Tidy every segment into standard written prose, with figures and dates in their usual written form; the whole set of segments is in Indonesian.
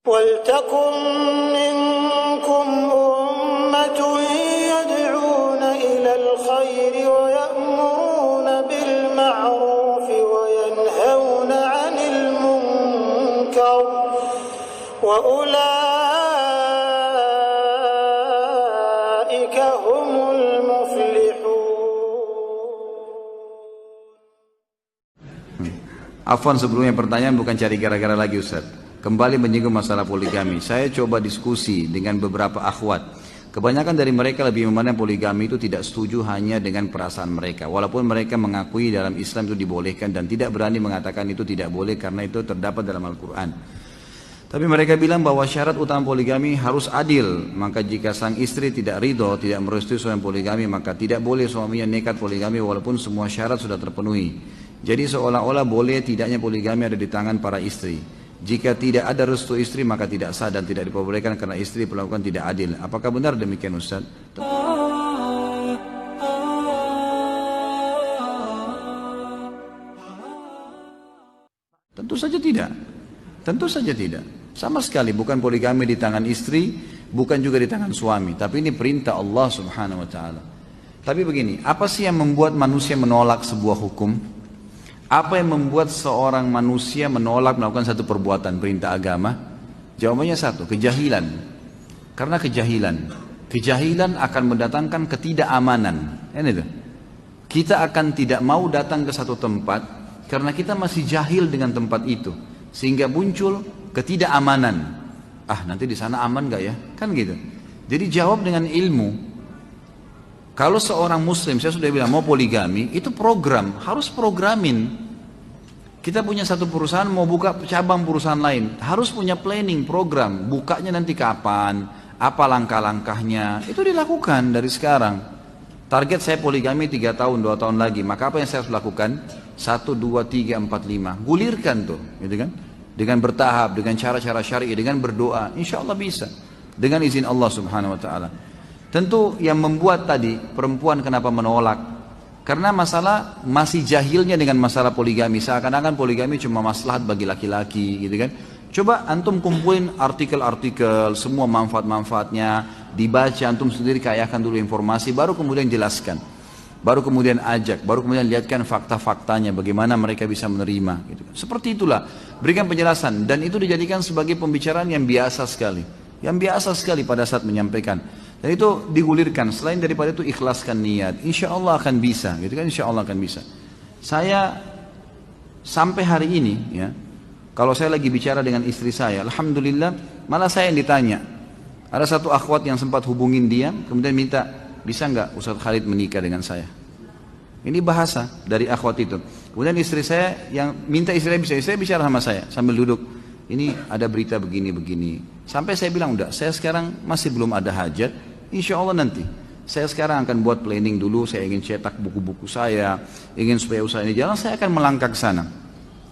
وَلْتَكُنْ مِنْكُمْ أُمَّةٌ يَدْعُونَ إِلَى الْخَيْرِ وَيَأْمُرُونَ بِالْمَعْرُوفِ وَيَنْهَوْنَ عَنِ الْمُنْكَرِ وَأُولَئِكَ هُمُ الْمُفْلِحُونَ. Afwan, sebelumnya pertanyaan bukan cari gara-gara lagi Ustaz. Kembali menyinggung masalah poligami. Saya coba diskusi dengan beberapa akhwat. Kebanyakan dari mereka lebih memandang poligami itu tidak setuju hanya dengan perasaan mereka. Walaupun mereka mengakui dalam Islam itu dibolehkan dan tidak berani mengatakan itu tidak boleh karena itu terdapat dalam Al-Quran. Tapi mereka bilang bahwa syarat utama poligami harus adil. Maka jika sang istri tidak ridho, tidak merestui suami poligami, maka tidak boleh suaminya nekat poligami walaupun semua syarat sudah terpenuhi. Jadi seolah-olah boleh tidaknya poligami ada di tangan para istri. Jika tidak ada restu istri maka tidak sah dan tidak diperbolehkan karena istri melakukan tidak adil. Apakah benar demikian Ustaz? Tentu saja tidak. Tentu saja tidak. Sama sekali bukan poligami di tangan istri, bukan juga di tangan suami. Tapi ini perintah Allah Subhanahu wa ta'ala. Tapi begini, apa sih yang membuat manusia menolak sebuah hukum? Apa yang membuat seorang manusia menolak melakukan satu perbuatan perintah agama? Jawabannya satu, kejahilan. Karena kejahilan. Kejahilan akan mendatangkan ketidakamanan. Ini tuh. Kita akan tidak mau datang ke satu tempat karena kita masih jahil dengan tempat itu. Sehingga muncul ketidakamanan. Ah, nanti di sana aman gak ya? Kan gitu. Jadi jawab dengan ilmu. Kalau seorang muslim, saya sudah bilang mau poligami, itu program, harus programin. Kita punya satu perusahaan mau buka cabang perusahaan lain, harus punya planning, program, bukanya nanti kapan, apa langkah-langkahnya, itu dilakukan dari sekarang. Target saya poligami 3 tahun, 2 tahun lagi, maka apa yang saya harus lakukan? 1, 2, 3, 4, 5, gulirkan tuh, gitu kan? Dengan bertahap, dengan cara-cara syar'i, dengan berdoa, insya Allah bisa, dengan izin Allah Subhanahu Wa Taala. Tentu yang membuat tadi perempuan kenapa menolak? Karena masalah masih jahilnya dengan masalah poligami. Seakan-akan poligami cuma maslahat bagi laki-laki gitu kan. Coba antum kumpulin artikel-artikel, semua manfaat-manfaatnya, dibaca antum sendiri, kayakan dulu informasi, baru kemudian jelaskan. Baru kemudian ajak, baru kemudian lihatkan fakta-faktanya, bagaimana mereka bisa menerima. Gitu. Seperti itulah, berikan penjelasan. Dan itu dijadikan sebagai pembicaraan yang biasa sekali. Yang biasa sekali pada saat menyampaikan. Dan itu digulirkan, selain daripada itu ikhlaskan niat, insya Allah akan bisa, gitu kan? Insya Allah akan bisa. Saya sampai hari ini, ya, kalau saya lagi bicara dengan istri saya, alhamdulillah, malah saya yang ditanya. Ada satu akhwat yang sempat hubungin dia, kemudian minta, bisa nggak Ustaz Khalid menikah dengan saya? Ini bahasa dari akhwat itu. Kemudian istri saya yang minta istri saya bicara sama saya sambil duduk. Ini ada berita begini-begini. Sampai saya bilang, udah, saya sekarang masih belum ada hajat. Insya Allah nanti. Saya sekarang akan buat planning dulu. Saya ingin cetak buku-buku saya. Ingin supaya usaha ini jalan. Saya akan melangkah ke sana.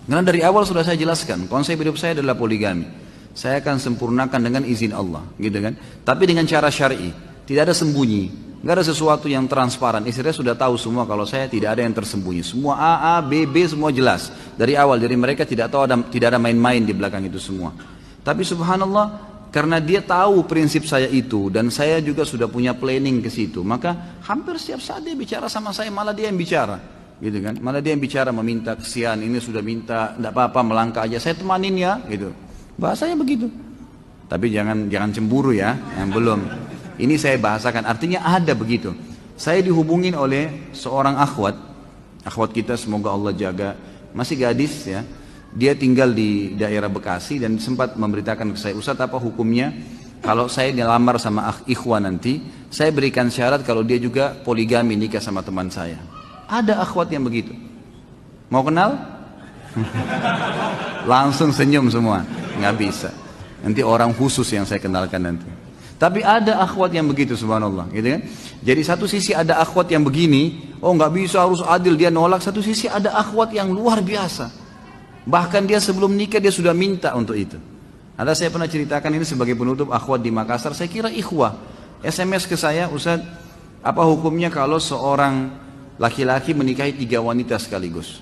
Karena dari awal sudah saya jelaskan. Konsep hidup saya adalah poligami. Saya akan sempurnakan dengan izin Allah. Gitu kan. Tapi dengan cara syar'i. Tidak ada sembunyi. Nggak ada sesuatu yang transparan. Istri sudah tahu semua kalau saya tidak ada yang tersembunyi. Semua A, B, B semua jelas. Dari awal. Jadi mereka tidak tahu tidak ada main-main di belakang itu semua. Tapi subhanallah, karena dia tahu prinsip saya itu dan saya juga sudah punya planning ke situ, maka hampir setiap saat dia bicara sama saya, malah dia yang bicara, gitu kan? Malah dia yang bicara, meminta kesian, ini sudah minta, tidak apa-apa, melangkah aja, saya temanin ya, gitu. Bahasanya begitu. Tapi jangan cemburu ya, yang belum. Ini saya bahasakan, artinya ada begitu. Saya dihubungin oleh seorang akhwat kita, semoga Allah jaga, masih gadis ya. Dia tinggal di daerah Bekasi dan sempat memberitakan ke saya, Ustaz apa hukumnya kalau saya dilamar sama ikhwan nanti, saya berikan syarat kalau dia juga poligami nikah sama teman saya. Ada akhwat yang begitu. Mau kenal? Langsung senyum semua. Nggak bisa. Nanti orang khusus yang saya kenalkan nanti. Tapi ada akhwat yang begitu, subhanallah, gitu kan? Jadi satu sisi ada akhwat yang begini, oh nggak bisa, harus adil, dia nolak. Satu sisi ada akhwat yang luar biasa. Bahkan dia sebelum nikah dia sudah minta untuk itu. Ada saya pernah ceritakan ini sebagai penutup akhwat di Makassar, saya kira ikhwah. SMS ke saya, Ustaz, apa hukumnya kalau seorang laki-laki menikahi 3 wanita sekaligus?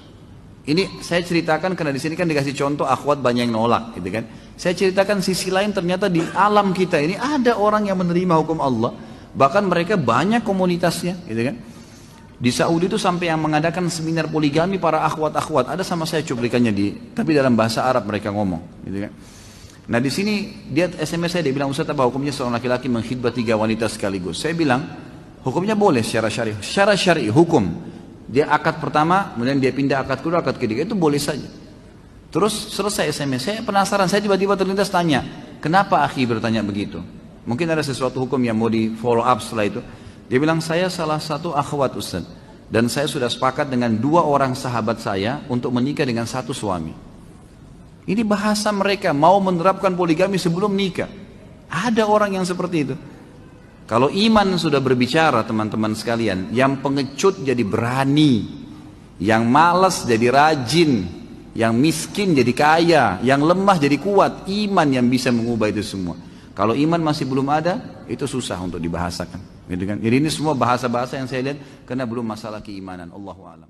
Ini saya ceritakan karena di sini kan dikasih contoh akhwat banyak yang nolak, gitu kan. Saya ceritakan sisi lain, ternyata di alam kita ini ada orang yang menerima hukum Allah, bahkan mereka banyak komunitasnya, gitu kan. Di Saudi itu sampai yang mengadakan seminar poligami para akhwat-akhwat, ada sama saya cuplikannya tapi dalam bahasa Arab mereka ngomong, gitu kan. Nah di sini dia SMS saya, dia bilang, Ustaz, apa hukumnya seorang laki-laki mengkhidbah 3 wanita sekaligus? Saya bilang hukumnya boleh secara syar'i, hukum. Dia akad pertama, kemudian dia pindah akad kedua, akad ketiga, itu boleh saja. Terus selesai SMS, saya penasaran, saya tiba-tiba terlintas tanya, kenapa akhi bertanya begitu? Mungkin ada sesuatu hukum yang mau di follow up setelah itu. Dia bilang, saya salah satu akhwat Ustaz, dan saya sudah sepakat dengan 2 orang sahabat saya untuk menikah dengan 1 suami. Ini bahasa mereka, mau menerapkan poligami sebelum nikah. Ada orang yang seperti itu. Kalau iman sudah berbicara, teman-teman sekalian, yang pengecut jadi berani, yang malas jadi rajin, yang miskin jadi kaya, yang lemah jadi kuat. Iman yang bisa mengubah itu semua. Kalau iman masih belum ada, itu susah untuk dibahasakan, gitu kan? Jadi ini semua bahasa-bahasa yang saya lihat karena belum masalah keimanan. Allahu a'lam.